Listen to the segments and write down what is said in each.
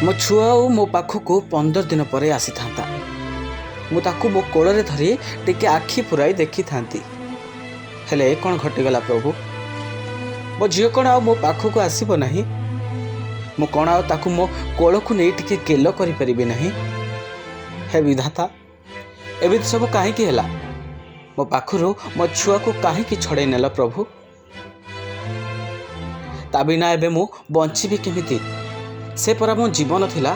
मो छुआ और मो पाखक 15 दिन पर आसी था मुझे मो कोल धरी टिके आखि पुराई देखी था हेले कौन घटीगला प्रभु मो झील कौन आ मो पाखक आसब ना मु कौन आकु मो कोल को नहीं टिके गेल करि ना हे विधाता एवं सब कहीं है मो पाखरु मो छुआ को कहीं छड़े नेल प्रभु ता बिना एबे मु बंची केमिति से परा मो जीवन थिला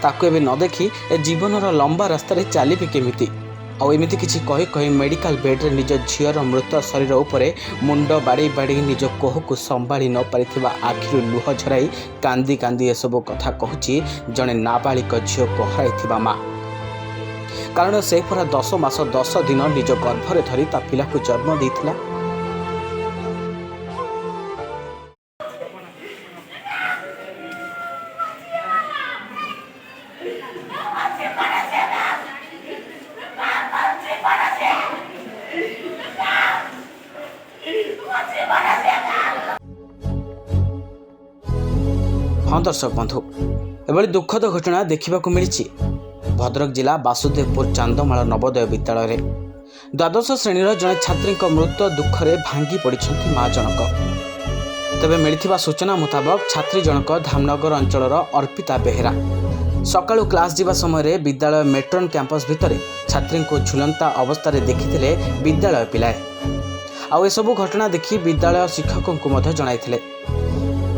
ताको एबे न देखी ए जीवनर लंबा रास्ता चली केमिति आउ एमिति किछि कही कही मेडिकल बेड्रे निज झीर मृत शरीर उपरे मुंड बाड़ी बाड़ी निज कोह को संभाली न पारिथिबा आखिरु लुह झराई कांदी कांदी एसबु कथा कहूची जड़े नाबालिक झील को हराइथिबा माँ कारण से परा 10 मास 10 दिन निज गर्भरे धरी ता पिला को जन्म देइथिला। हाँ दर्शक बंधु एभली दुखद घटना देखा मिली भद्रक जिला बासुदेवपुर चांदमाल नवोदय विद्यालय द्वादश श्रेणीर जड़े छात्री मृत दुखरे भांगी पड़ी माँ जनक तेबे मिलथिबा सूचना मुताबक छात्री जनक धामनगर अंचलर अर्पिता बेहेरा सकाळु क्लास जीवा समय विद्यालय मेट्रोन कैंपस भितर छात्री को झुलंता अवस्था देखिथिले विद्यालय पिलाए आउ एसबु घटना देखि विद्यालय शिक्षकों को जणाइथिले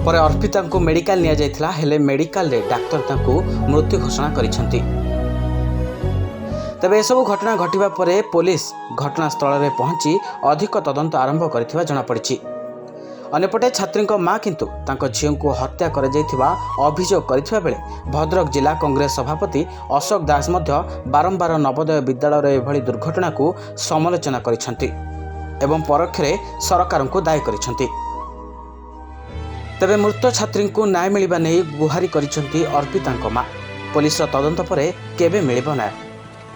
पर अर्पिता को मेडिकल निया जाइथिला हेले मेडिकल रे डाक्टर तांको मृत्यु घोषणा करिसेंती। तेबे एसबु घटना घटिबा परे पुलिस घटनास्थल में पहुंची अधिक तदंत आरंभ करिथिबा जणा पड़िछि। अन्यपटे छात्री माँ किंतु तांको झील को हत्या कर जाइथिबा अभियोग करिथिबा बेले भद्रक जिला कांग्रेस सभापति अशोक दास मध्य बारंबार नवोदय विद्यालय एभली दुर्घटना को समालोचना करिसेंती एवं परोक्षरे सरकार को दायी करिसेंती। तेबे मृत छात्री को न्याय मिलवा नहीं गुहारी करिसेंती अर्पिता माँ पुलिस तदंत पर केबे मिलिबो न्याय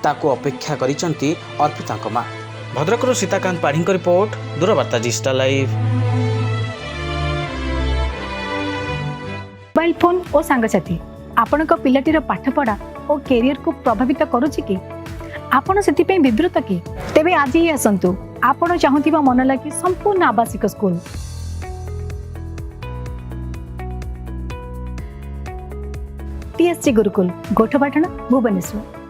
ताकू अपेक्षा करिसेंती अर्पिता माँ। भद्रकରୁ सीताकांत पाढ़ी रिपोर्ट दूरवार्ता डिजिटल लाइव। मोबाइल फोन और सांगसाथी आपण पिलाटीर पाठपढ़ा और कैरियर को प्रभावित करुछि कि आपण सेति विवृत कि तेबे आज ही आसंतु आपण चाहुथिबा मन लागी संपूर्ण आवासिक स्कूल TSC गुरुकुल गोठपाटण भुवनेश्वर।